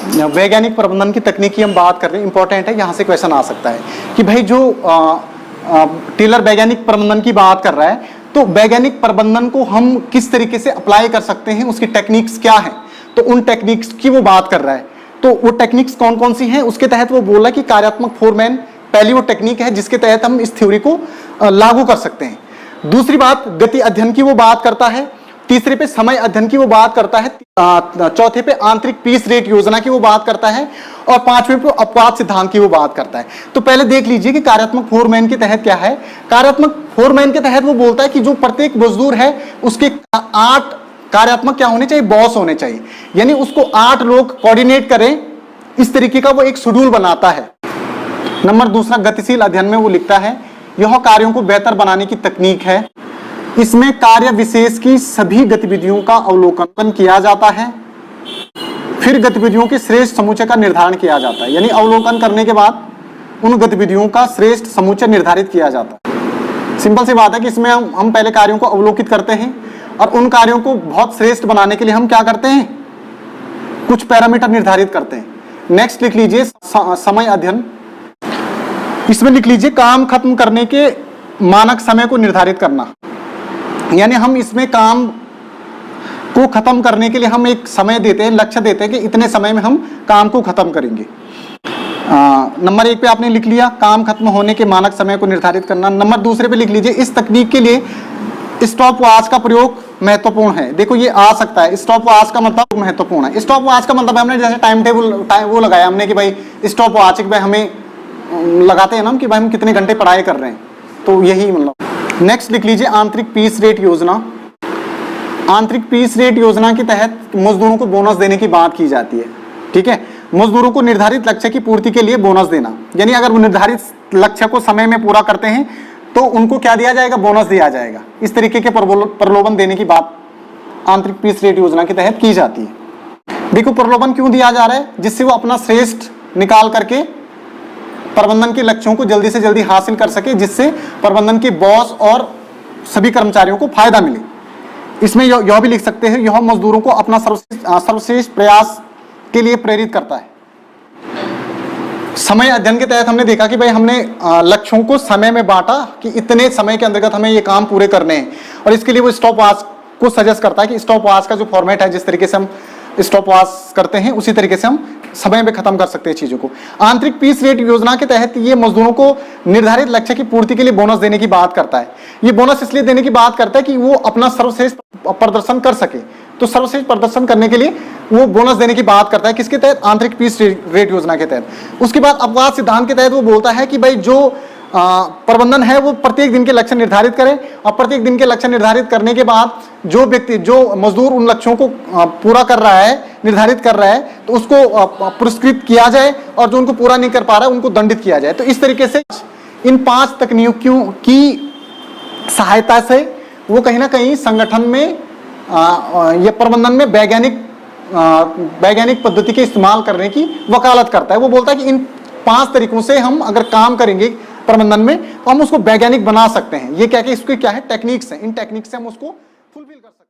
वैज्ञानिक प्रबंधन की तकनीकी हम बात कर रहे हैं, इंपॉर्टेंट है, यहाँ से क्वेश्चन आ सकता है कि भाई जो टेलर वैज्ञानिक प्रबंधन की बात कर रहा है, तो वैज्ञानिक प्रबंधन को हम किस तरीके से अप्लाई कर सकते हैं, उसकी टेक्निक्स क्या है, तो उन टेक्निक्स की वो बात कर रहा है। तो वो टेक्निक्स कौन कौन सी हैं, उसके तहत वो बोला कि कार्यात्मक फोरमैन पहली वो टेक्निक है जिसके तहत हम इस थ्योरी को लागू कर सकते हैं। दूसरी बात गति अध्ययन की वो बात करता है, तीसरे पे समय अध्ययन की वो बात करता है, चौथे पे आंतरिक पीस रेट योजना की वो बात करता है, और पांचवें पे अपवाद सिद्धांत की वो बात करता है। तो पहले देख लीजिए कि कार्यात्मक फोरमैन के तहत क्या है। कार्यात्मक फोरमैन के तहत वो बोलता है कि जो प्रत्येक मजदूर है उसके 8 कार्यात्मक क्या होने चाहिए, बॉस होने चाहिए, यानी उसको 8 लोग कोऑर्डिनेट करें, इस तरीके का वो एक शेड्यूल बनाता है। नंबर दूसरा गतिशील अध्ययन में वो लिखता है यह कार्यों को बेहतर बनाने की तकनीक है, इसमें कार्य विशेष की सभी गतिविधियों का अवलोकन किया जाता है, फिर गतिविधियों के श्रेष्ठ समुच्चय का निर्धारण किया जाता है, यानी अवलोकन करने के बाद उन गतिविधियों का श्रेष्ठ समुच्चय निर्धारित किया जाता है। सिंपल सी बात है कि इसमें हम पहले कार्यों को अवलोकित करते हैं और उन कार्यों को बहुत श्रेष्ठ बनाने के लिए हम क्या करते हैं, कुछ पैरामीटर निर्धारित करते हैं। नेक्स्ट लिख लीजिए समय अध्ययन, इसमें लिख लीजिए काम खत्म करने के मानक समय को निर्धारित करना, यानी हम इसमें काम को खत्म करने के लिए हम एक समय देते हैं, लक्ष्य देते हैं कि इतने समय में हम काम को खत्म करेंगे। नंबर 1 पे आपने लिख लिया काम खत्म होने के मानक समय को निर्धारित करना। नंबर दूसरे पे लिख लीजिए इस तकनीक के लिए स्टॉप वॉच का प्रयोग महत्वपूर्ण है। देखो ये आ सकता है, स्टॉप वॉच का मतलब महत्वपूर्ण है। स्टॉप वॉच का मतलब हमने जैसे टाइम टेबल वो लगाया हमने कि भाई स्टॉप वॉच भाई हमें लगाते हैं ना कि भाई हम कितने घंटे पढ़ाई कर रहे हैं, तो यही मतलब। नेक्स्ट लिख लीजिए आंतरिक पीस रेट योजना। आंतरिक पीस रेट योजना के तहत मजदूरों को बोनस देने की बात की जाती है। ठीक है, मजदूरों को निर्धारित लक्ष्य की पूर्ति के लिए बोनस देना, यानी अगर वो निर्धारित लक्ष्य को समय में पूरा करते हैं तो उनको क्या दिया जाएगा, बोनस दिया जाएगा। इस तरीके के प्रलोभन देने की बात आंतरिक पीस रेट योजना के तहत की जाती है। देखो प्रलोभन क्यों दिया जा रहा है, जिससे वो अपना श्रेष्ठ निकाल करके प्रबंधन के लक्ष्यों को जल्दी से जल्दी हासिल कर सके, जिससे प्रबंधन के बॉस और सभी कर्मचारियों को फायदा मिले। इसमें यह भी लिख सकते हैं यह मजदूरों को अपना सर्वश्रेष्ठ प्रयास के लिए प्रेरित करता है। समय अध्ययन के तहत हमने देखा कि भाई हमने लक्ष्यों को समय में बांटा कि इतने समय के अंतर्गत हमें ये काम पूरे करने हैं, और इसके लिए वो स्टॉप वॉच को सजेस्ट करता है कि स्टॉप वॉच का जो फॉर्मेट है, जिस तरीके से हम स्टॉप वॉच करते हैं उसी तरीके से हम समय में खत्म कर सकते हैं चीजों को। आंतरिक पीस रेट योजना के तहत ये मजदूरों को निर्धारित लक्ष्य की पूर्ति के लिए बोनस देने की बात करता है। ये बोनस इसलिए देने की बात करता है कि वो अपना सर्वश्रेष्ठ प्रदर्शन कर सके, तो सर्वश्रेष्ठ प्रदर्शन करने के लिए वो बोनस देने की बात करता है। किसके तहत, आंतरिक पीस रेट योजना के तहत। उसके बाद अपवाद सिद्धांत के तहत वो बोलता है कि भाई जो प्रबंधन है वो प्रत्येक दिन के लक्ष्य निर्धारित करे, और प्रत्येक दिन के लक्ष्य निर्धारित करने के बाद जो व्यक्ति, जो मजदूर उन लक्ष्यों को पूरा कर रहा है, निर्धारित कर रहा है, तो उसको पुरस्कृत किया जाए, और जो उनको पूरा नहीं कर पा रहा है उनको दंडित किया जाए। तो इस तरीके से इन 5 तकनीकों की सहायता से वो कहीं ना कहीं संगठन में या प्रबंधन में वैज्ञानिक पद्धति के इस्तेमाल करने की वकालत करता है। वो बोलता है कि इन 5 तरीकों से हम अगर काम करेंगे प्रबंधन में तो हम उसको वैज्ञानिक बना सकते हैं। ये क्या कि इसके क्या है, टेक्निक्स हैं, इन टेक्निक्स से हम उसको फुलफिल कर सकते हैं।